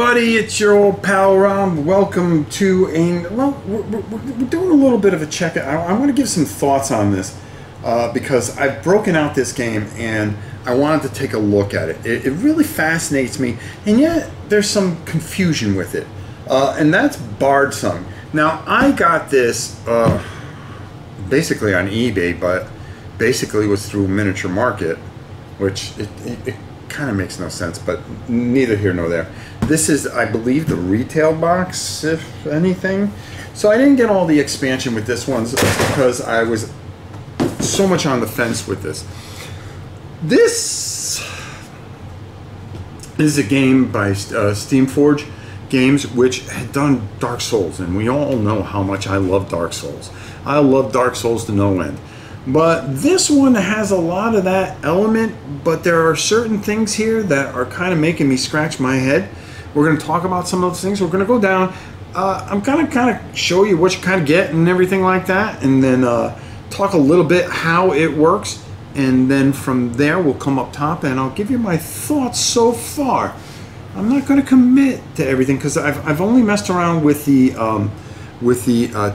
everybody, it's your old pal Rob. Welcome to we're doing a little bit of a check. I want to give some thoughts on this because I've broken out this game and I wanted to take a look at it. It really fascinates me, and yet there's some confusion with it, and that's bardsung. Now, I got this basically on eBay, but basically it was through Miniature Market, which it kind of makes no sense, but neither here nor there. This is, I believe, the retail box, if anything. So I didn't get all the expansion with this one because I was so much on the fence with this. This is a game by Steamforge Games, which had done Dark Souls, and we all know how much I love Dark Souls. I love Dark Souls to no end. But this one has a lot of that element, but there are certain things here that are kind of making me scratch my head. We're going to talk about some of those things. We're going to go down. I'm going to kind of show you what you kind of get and everything like that, and then talk a little bit how it works, and then from there we'll come up top and I'll give you my thoughts so far. I'm not going to commit to everything because I've only messed around with the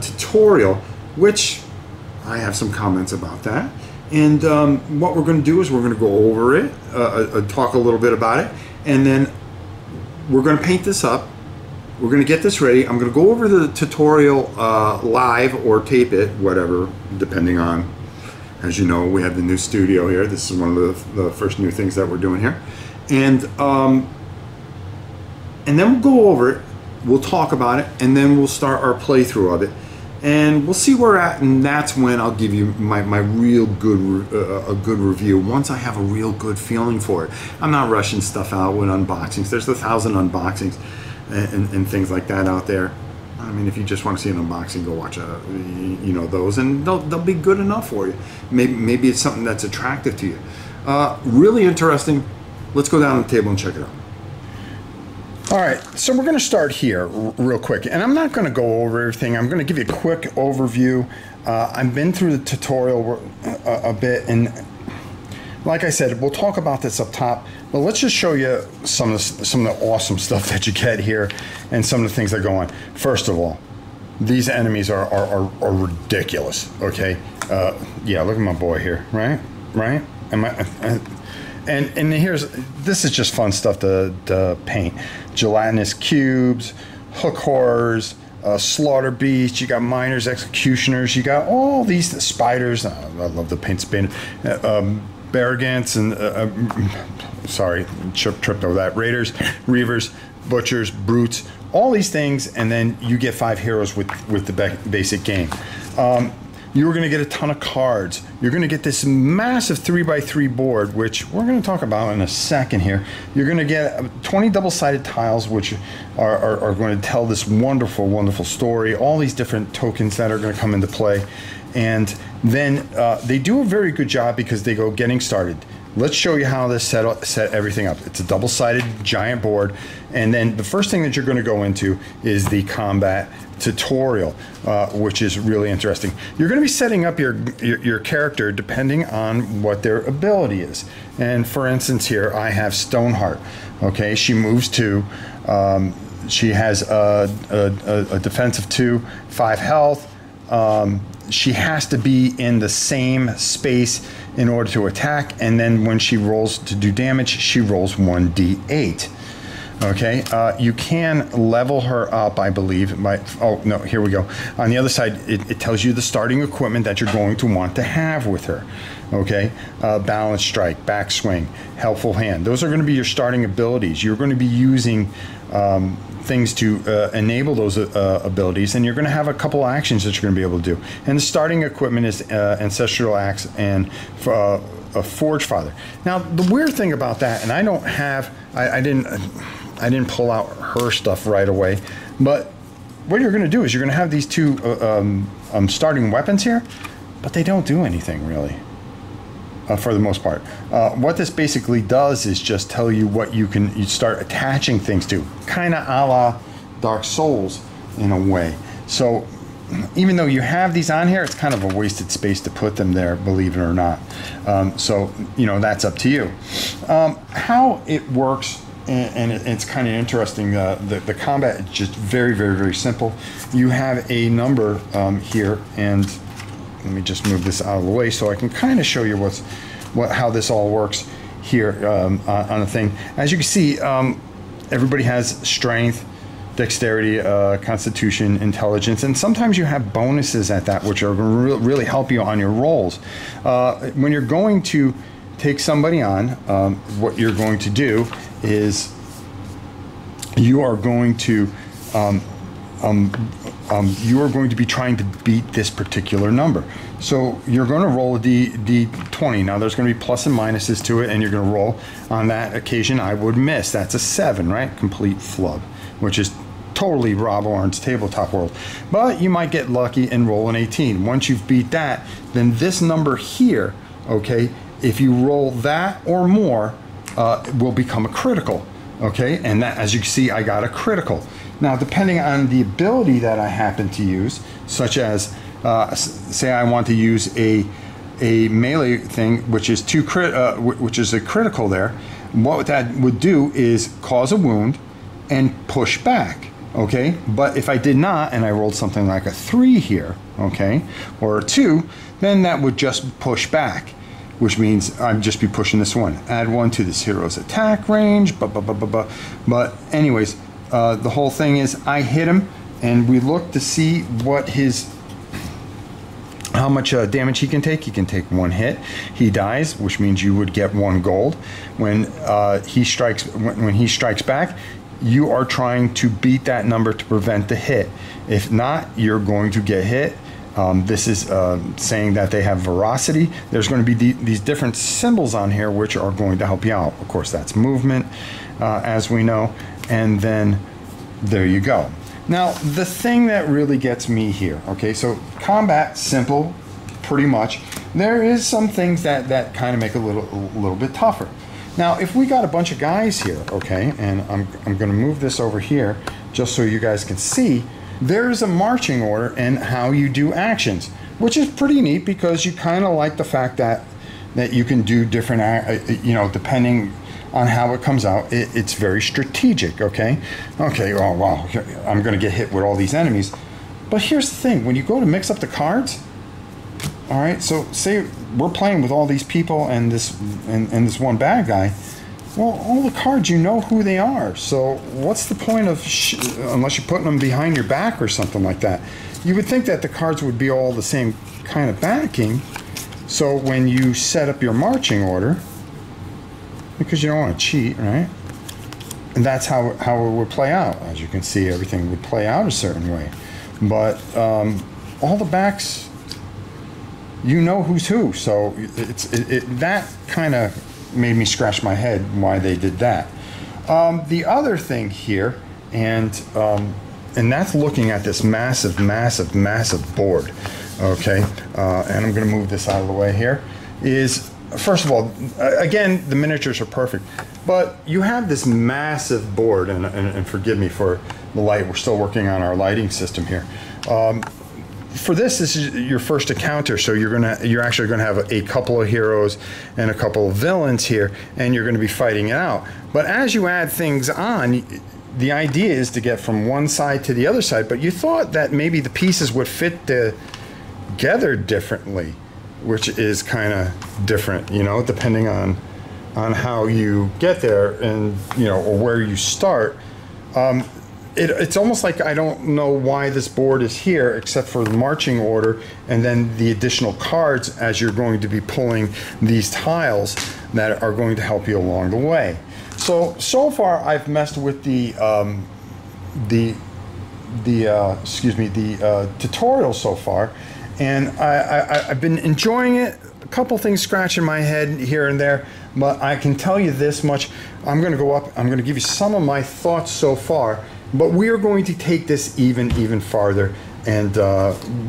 tutorial, which I have some comments about that, and what we're going to do is we're going to go over it, talk a little bit about it, and then we're going to paint this up. We're going to get this ready. I'm going to go over the tutorial live or tape it, whatever, depending on, as you know, we have the new studio here. This is one of the first new things that we're doing here, and then we'll go over it. We'll talk about it, and then we'll start our playthrough of it. And we'll see where we're at, and that's when I'll give you my real good a good review once I have a real good feeling for it. I'm not rushing stuff out with unboxings. There's 1,000 unboxings and things like that out there. I mean, if you just want to see an unboxing, go watch those, and they'll be good enough for you. Maybe it's something that's attractive to you. Really interesting. Let's go down to the table and check it out. All right, so we're going to start here real quick, and I'm not going to go over everything. I'm going to give you a quick overview. I've been through the tutorial a bit, and like I said, we'll talk about this up top, but let's just show you some of the awesome stuff that you get here and some of the things that go on. First of all, these enemies are ridiculous, okay? Yeah, look at my boy here, right? And this is just fun stuff to paint. Gelatinous cubes, hook horrors, slaughter beasts, you got miners, executioners, you got all these spiders. I love the paint spin. Barragants and, sorry, tripped over that. Raiders, reavers, butchers, brutes, all these things, and then you get 5 heroes with the basic game. You're going to get a ton of cards. You're going to get this massive 3x3 board, which we're going to talk about in a second here. You're going to get 20 double-sided tiles, which are going to tell this wonderful, wonderful story. All these different tokens that are going to come into play. And then they do a very good job because they go getting started. Let's show you how this set everything up. It's a double-sided giant board, and then the first thing that you're going to go into is the combat tutorial, which is really interesting. You're going to be setting up your character depending on what their ability is. And for instance, here I have Stoneheart. Okay, she moves 2. She has a defense of 2, 5 health. She has to be in the same space in order to attack, and then when she rolls to do damage, she rolls 1d8. Okay, you can level her up, I believe. Oh no, here we go. On the other side, it tells you the starting equipment that you're going to want to have with her. Okay, balance strike, backswing, helpful hand. Those are going to be your starting abilities. You're going to be using things to enable those abilities, and you're going to have a couple actions that you're going to be able to do. And the starting equipment is Ancestral Axe and a Forge Father. Now, the weird thing about that, and I don't have, I didn't pull out her stuff right away, but what you're going to do is you're going to have these 2 starting weapons here, but they don't do anything really. For the most part. What this basically does is just tell you what you start attaching things to, kind of a la Dark Souls in a way. So even though you have these on here, it's kind of a wasted space to put them there, believe it or not. So, that's up to you. How it works it's kind of interesting. The combat is just very, very, very simple. You have a number here, and let me just move this out of the way so I can kind of show you how this all works here on the thing. As you can see, everybody has strength, dexterity, constitution, intelligence, and sometimes you have bonuses at that, which are going to really help you on your rolls. When you're going to take somebody on, what you're going to do is you are going to be trying to beat this particular number. So you're going to roll a D20. Now there's going to be plus and minuses to it, and you're going to roll. On that occasion, I would miss. That's a 7, right? Complete flub, which is totally Rob Oren's tabletop world. But you might get lucky and roll an 18. Once you've beat that, then this number here, okay, if you roll that or more, will become a critical, okay? And that, as you can see, I got a critical. Now, depending on the ability that I happen to use, such as, say I want to use a melee thing, which is which is a critical there, what that would do is cause a wound and push back, okay? But if I did not, and I rolled something like a 3 here, okay, or a 2, then that would just push back, which means I'd just be pushing this one. Add 1 to this hero's attack range, But anyways, the whole thing is I hit him, and we look to see what how much damage he can take. He can take 1 hit. He dies, which means you would get 1 gold. When he strikes back, you are trying to beat that number to prevent the hit. If not, you're going to get hit. This is saying that they have veracity. There's going to be these different symbols on here which are going to help you out. Of course, that's movement, as we know. And then there you go. Now, the thing that really gets me here, okay, so combat, simple, pretty much. There is some things that kind of make it a little bit tougher. Now, if we got a bunch of guys here, okay, and I'm going to move this over here just so you guys can see, there's a marching order and how you do actions, which is pretty neat because you kind of like the fact that you can do different, depending on how it comes out. It's very strategic, okay? Okay, oh wow, I'm going to get hit with all these enemies. But here's the thing, when you go to mix up the cards, all right, so say we're playing with all these people and this one bad guy. Well, all the cards, you know who they are. So what's the point of, unless you're putting them behind your back or something like that. You would think that the cards would be all the same kind of backing. So when you set up your marching order, because you don't want to cheat, right? And that's how it would play out. As you can see, everything would play out a certain way. But all the backs, you know who's who. So that kind of made me scratch my head why they did that. The other thing here, and that's looking at this massive, massive, massive board, okay? And I'm going to move this out of the way here, is, first of all, again, the miniatures are perfect, but you have this massive board, and forgive me for the light, we're still working on our lighting system here. For this is your first encounter, so you're actually gonna have a couple of heroes and a couple of villains here, and you're gonna be fighting it out. But as you add things on, the idea is to get from one side to the other side, but you thought that maybe the pieces would fit together differently, which is kind of different, depending on how you get there and, or where you start. It's almost like I don't know why this board is here except for the marching order and then the additional cards as you're going to be pulling these tiles that are going to help you along the way. So far I've messed with the tutorial so far, and I've been enjoying it. A couple things scratching my head here and there, but I can tell you this much. I'm going to go up, I'm going to give you some of my thoughts so far, but we are going to take this even farther, and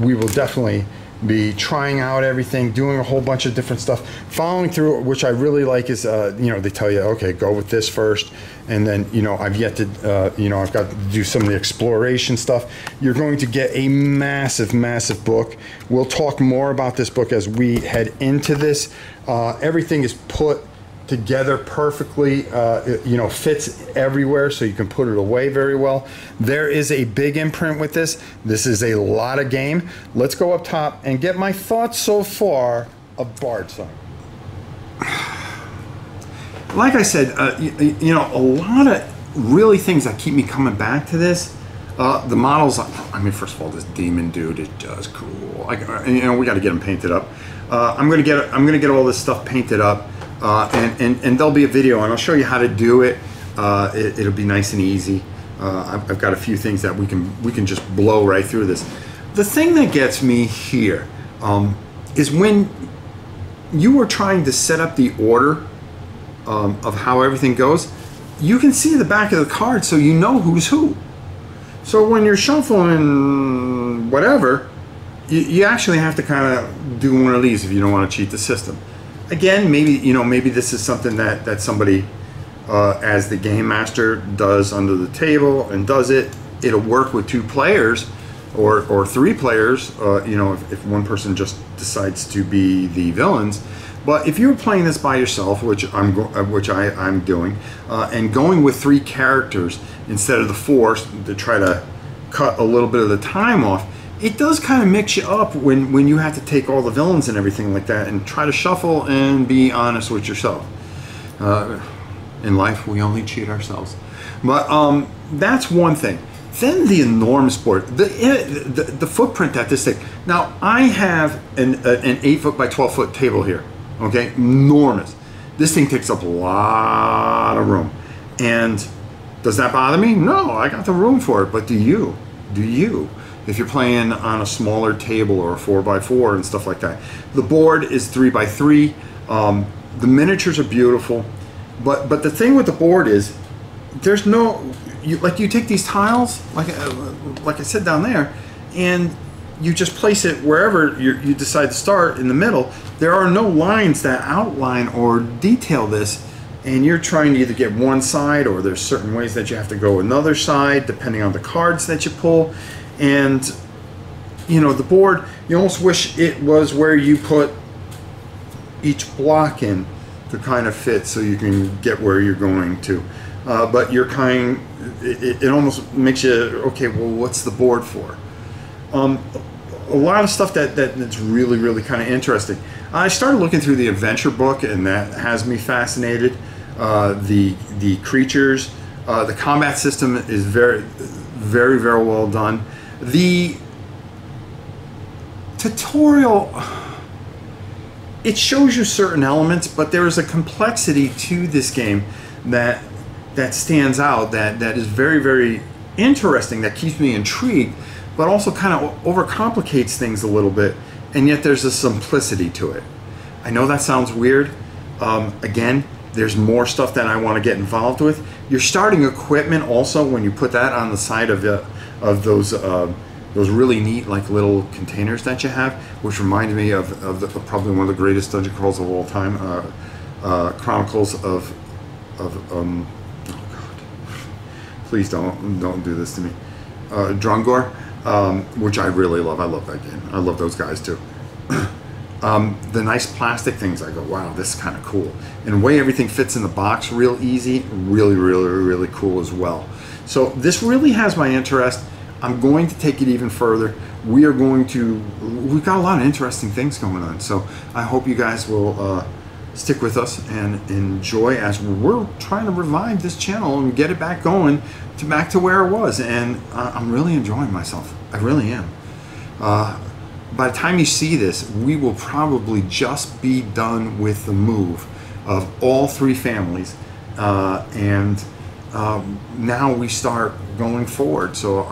we will definitely be trying out everything, doing a whole bunch of different stuff, following through, which I really like is, they tell you, okay, go with this first, and then, I've yet to, I've got to do some of the exploration stuff. You're going to get a massive, massive book. We'll talk more about this book as we head into this. Everything is put together perfectly, you know, fits everywhere, so you can put it away very well. There is a big imprint with this. This is a lot of game. Let's go up top and get my thoughts so far of bardsung. Like I said, you know, a lot of really things that keep me coming back to this. The models, I mean, first of all, this demon dude is just cool. You know, we got to get him painted up. I'm gonna get all this stuff painted up, and there'll be a video, and I'll show you how to do it. It'll be nice and easy. I've got a few things that we can just blow right through this. The thing that gets me here is when you were trying to set up the order of how everything goes. You can see the back of the card, so you know who's who. So when you're shuffling whatever, you actually have to kind of do one of these if you don't want to cheat the system. Again, maybe this is something that somebody as the game master does under the table and does it. It'll work with 2 players or 3 players, you know, if one person just decides to be the villains. But if you're playing this by yourself, which I'm doing, and going with 3 characters instead of the 4 to try to cut a little bit of the time off, it does kind of mix you up when you have to take all the villains and everything like that and try to shuffle and be honest with yourself. In life, we only cheat ourselves. But that's one thing. Then the enormous board, the footprint that this thing. Now, I have an 8-foot by 12-foot table here. Okay, enormous. This thing takes up a lot of room. And does that bother me? No, I got the room for it. But do you? Do you? If you're playing on a smaller table or a 4x4 and stuff like that. The board is 3x3. The miniatures are beautiful. But the thing with the board is, there's no, you take these tiles, like I said down there, and you just place it wherever you decide to start in the middle. There are no lines that outline or detail this, and you're trying to either get one side, or there's certain ways that you have to go another side depending on the cards that you pull. And you know, the board, you almost wish it was where you put each block in to kind of fit so you can get where you're going to. But you're it almost makes you, okay, well, what's the board for? A lot of stuff that's really kind of interesting. I started looking through the adventure book, and that has me fascinated. The creatures, the combat system is very well done. The tutorial, it shows you certain elements, but there is a complexity to this game that stands out, that is very interesting, that keeps me intrigued, but also kind of overcomplicates things a little bit, and yet there's a simplicity to it. I know that sounds weird. Again, there's more stuff that I want to get involved with. Your starting equipment also, when you put that on the side of those really neat, like, little containers that you have, which reminds me of probably one of the greatest dungeon crawls of all time, Chronicles of oh God, please don't do this to me, Drungor. Which I really love. I love that game. I love those guys too. The nice plastic things, I go, wow, this is kind of cool. And the way everything fits in the box real easy, really cool as well. So this really has my interest. I'm going to take it even further. We've got a lot of interesting things going on. So I hope you guys will stick with us and enjoy as we're trying to revive this channel and get it back going, back to where it was. And I'm really enjoying myself. I really am. By the time you see this, we will probably just be done with the move of all 3 families, and now we start going forward. So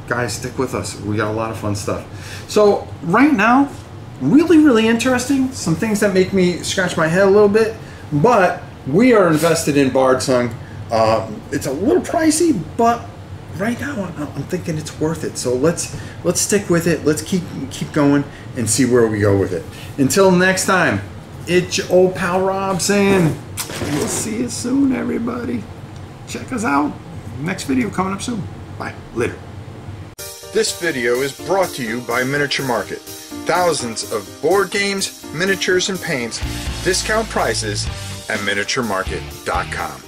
guys, stick with us. We got a lot of fun stuff. So right now, really interesting. Some things that make me scratch my head a little bit, but we are invested in bardsung. It's a little pricey, but right now I'm thinking it's worth it. So let's stick with it. Let's keep going and see where we go with it. Until next time, it's your old pal Rob saying, we'll see you soon, everybody. Check us out. Next video coming up soon. Bye. Later. This video is brought to you by Miniature Market. Thousands of board games, miniatures, and paints, discount prices, at miniaturemarket.com.